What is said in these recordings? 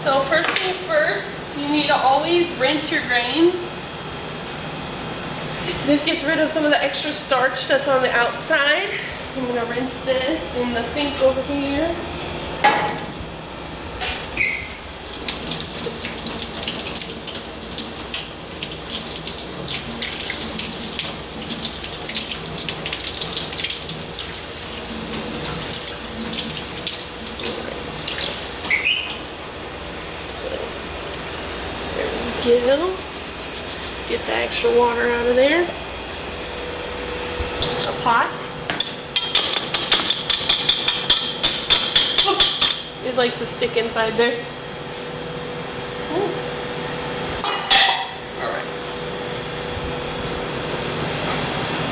So first things first, you need to always rinse your grains. This gets rid of some of the extra starch that's on the outside. So I'm gonna rinse this in the sink over here. Get the extra water out of there. A pot. Oops. It likes to stick inside there. Alright.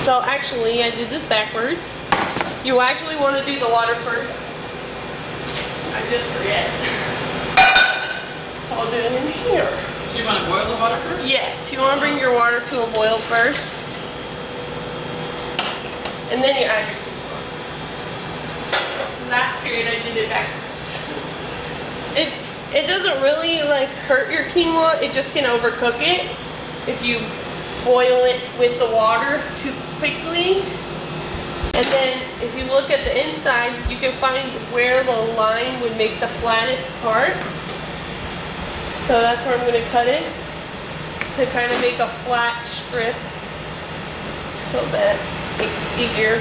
So actually I did this backwards. You actually want to do the water first. I just forget. So I'll do it in here. So you want to boil the water first? Yes, you want to bring your water to a boil first. And then you add your quinoa. Last period I did it backwards. It doesn't really like hurt your quinoa, it just can overcook it if you boil it with the water too quickly. And then if you look at the inside, you can find where the line would make the flattest part. So that's where I'm going to cut it, to kind of make a flat strip so that it's easier.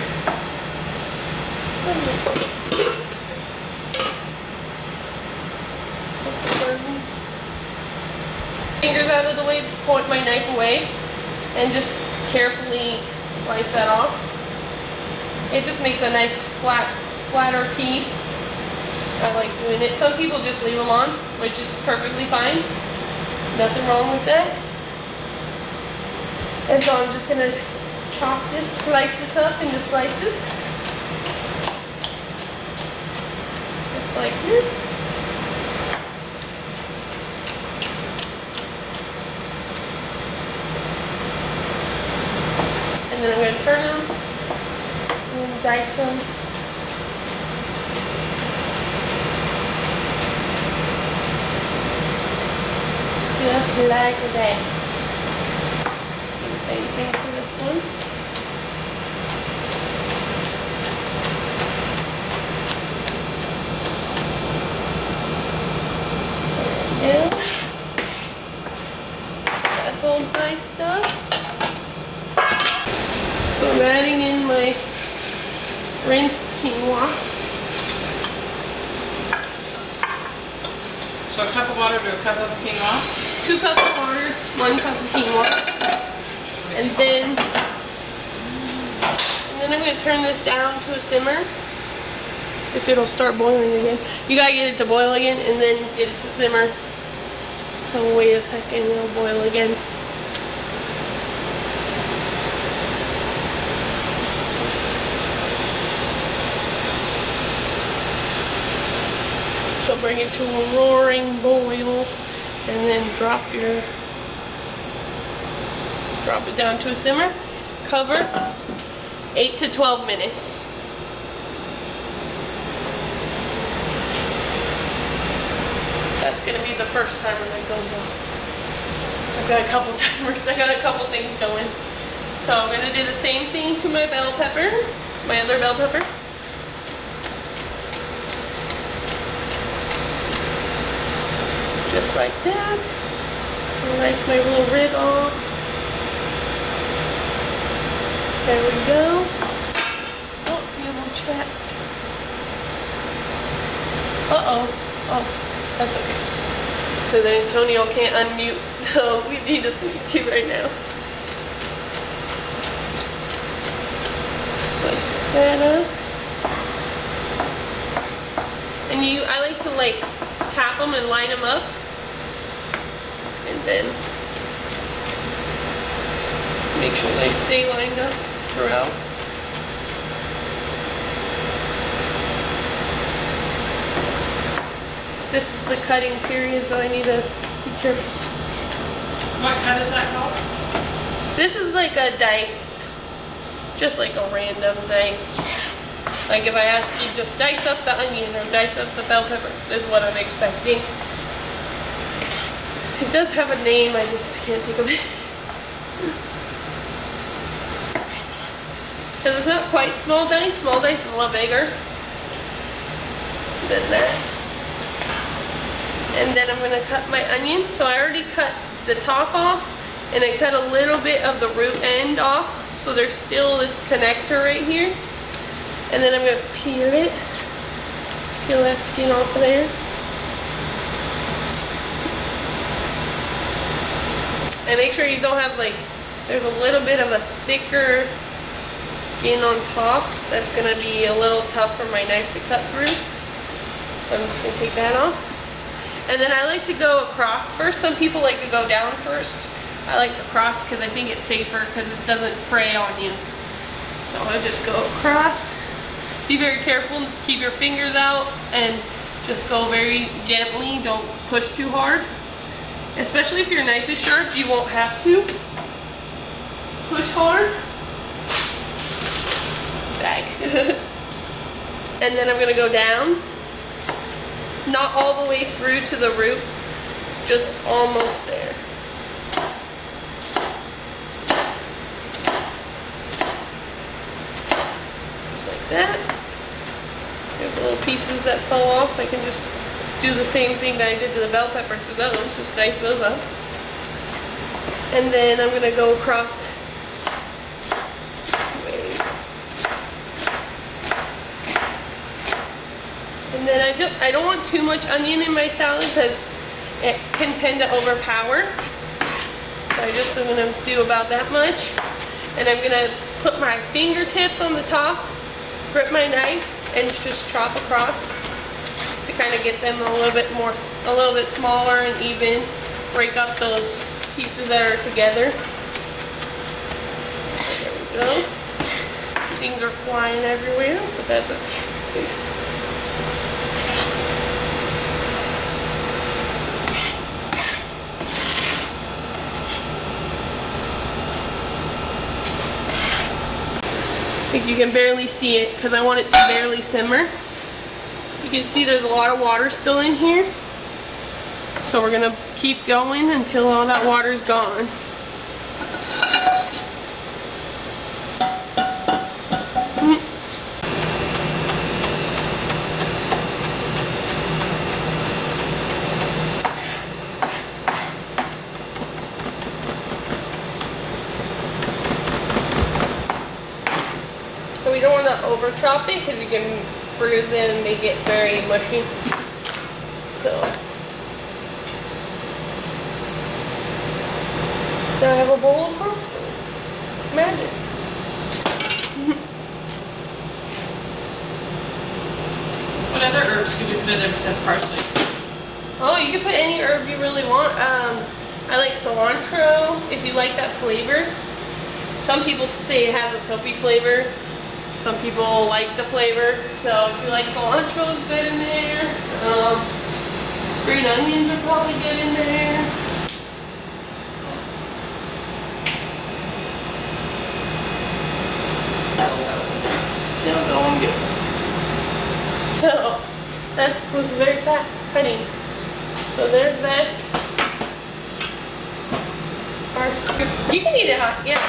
Fingers out of the way, point my knife away, and just carefully slice that off. It just makes a nice flatter piece. I like doing it. Some people just leave them on, which is perfectly fine. Nothing wrong with that. And so I'm just going to chop this, slice this up into slices. Just like this. And then I'm going to turn them and dice them. Just like that. Do the same thing for this one. There we go. That's all diced up. So I'm adding in my rinsed quinoa. So a cup of water to a cup of quinoa? 2 cups of water, 1 cup of quinoa. And then I'm going to turn this down to a simmer. If it'll start boiling again. You got to get it to boil again and then get it to simmer. So wait a second, it'll boil again. So bring it to a roaring boil. And then drop it down to a simmer. Cover 8 to 12 minutes. That's gonna be the first timer that goes off. I've got a couple timers, I got a couple things going. So I'm gonna do the same thing to my bell pepper, my other bell pepper. Just like that. Slice my little rib off. There we go. Oh, you will chat. Uh-oh. Oh, that's okay. So then Antonio can't unmute, so we need to speak to right now. Slice that up. And I like to like tap them and line them up. And then make sure they stay lined up throughout. This is the cutting period, so I need to be careful. What cut is that called? This is like a dice, just like a random dice. Like if I ask you just dice up the onion or dice up the bell pepper, this is what I'm expecting. It does have a name, I just can't think of it. Because it's not quite small dice. Small dice is a little bigger than that. And then I'm going to cut my onion. So I already cut the top off, and I cut a little bit of the root end off. So there's still this connector right here. And then I'm going to peel it. Peel that skin off of there. And make sure you don't have like, there's a little bit of a thicker skin on top. That's going to be a little tough for my knife to cut through. So I'm just going to take that off. And then I like to go across first. Some people like to go down first. I like across because I think it's safer because it doesn't fray on you. So I just go across. Be very careful, keep your fingers out and just go very gently. Don't push too hard. Especially if your knife is sharp, you won't have to push hard. Bag. And then I'm gonna go down. Not all the way through to the root, just almost there. Just like that. There's little pieces that fell off. I can just do the same thing that I did to the bell pepper to those, just dice those up. And then I'm gonna go across ways. And then I don't want too much onion in my salad because it can tend to overpower. So I just am gonna do about that much. And I'm gonna put my fingertips on the top, grip my knife, and just chop across to kind of get them a little bit smaller and even. Break up those pieces that are together. There we go. Things are flying everywhere, but that's okay. I think you can barely see it because I want it to barely simmer. You can see there's a lot of water still in here. So we're gonna keep going until all that water's gone. So we don't want to over chop it because you can bruise it and make it very mushy. So now I have a bowl of parsley. Magic. What other herbs could you put in there besides parsley? Oh, you can put any herb you really want. I like cilantro if you like that flavor. Some people say it has a soapy flavor. Some people like the flavor. So if you like cilantro, it's good in there. Green onions are probably good in there. Still going good. So that was very fast cutting. So there's that. You can eat it hot, yeah.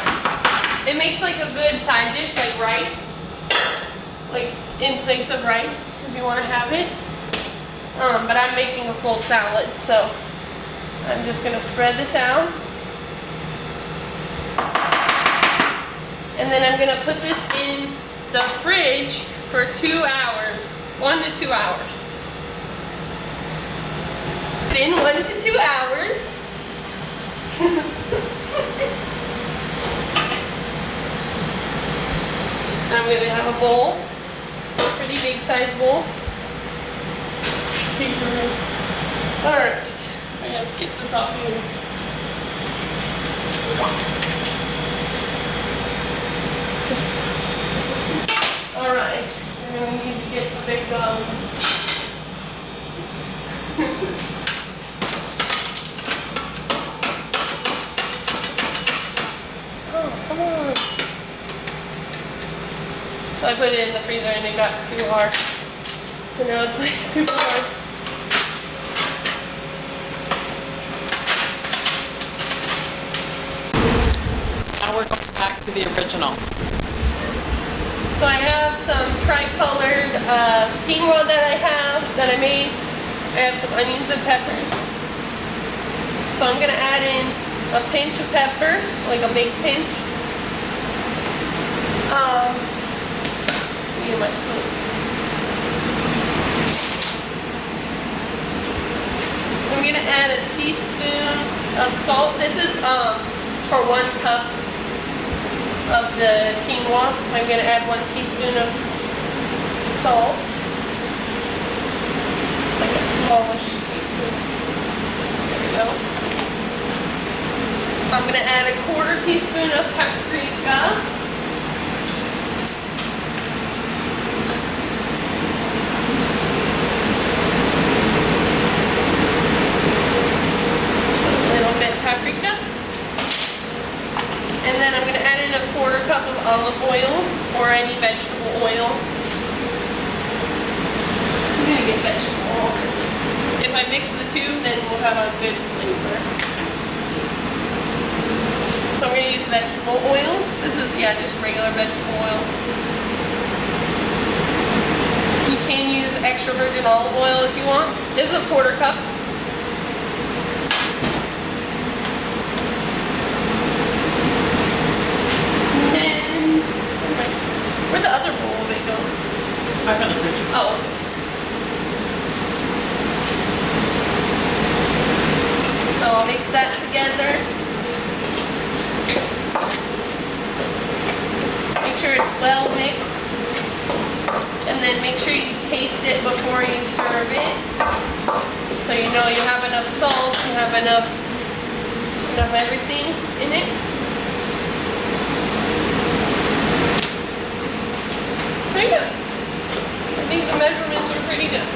It makes like a good side dish, like rice. Like in place of rice, if you want to have it. But I'm making a cold salad, so I'm just gonna spread this out. And then I'm gonna put this in the fridge for 2 hours, 1 to 2 hours. In 1 to 2 hours. I'm gonna have a bowl, pretty big size bowl. Alright, I gotta get this off here. Alright, we're gonna need to get the big guns. Oh, come on. So I put it in the freezer and it got too hard. So now it's like super hard. to the original. So I have some tri-colored quinoa that I made. I have some onions and peppers. So I'm gonna add in a pinch of pepper, like a big pinch. Need my spoons. I'm gonna add a teaspoon of salt. This is for 1 cup of the quinoa. I'm gonna add 1 teaspoon of salt. Like a smallish teaspoon. There we go. I'm gonna add a 1/4 teaspoon of paprika. Paprika. And then I'm going to add in a 1/4 cup of olive oil or any vegetable oil. I'm going to get vegetable oil because if I mix the two, then we'll have a good flavor. So I'm going to use vegetable oil. This is, just regular vegetable oil. You can use extra virgin olive oil if you want. This is a 1/4 cup. Where'd the other bowl of it go? I've got the fridge. Oh. So I'll mix that together. Make sure it's well mixed. And then make sure you taste it before you serve it. So you know you have enough salt, you have enough everything in it. Pretty good. I think the measurements are pretty good.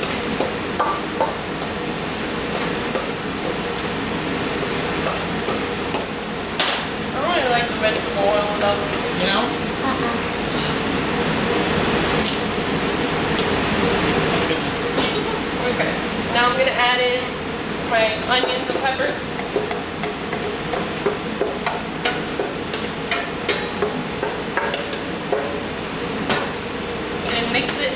I don't really like the vegetable oil though. You know? That's good. Okay. Now I'm gonna add in my onions and peppers. Mix it.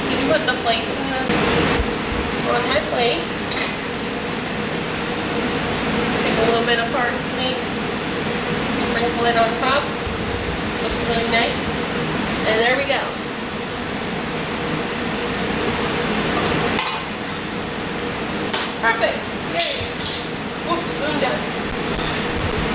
You can put the plates on my plate. Take a little bit of parsley, sprinkle it on top. Looks really nice. And there we go. Perfect. Yay. Oops, spoon down.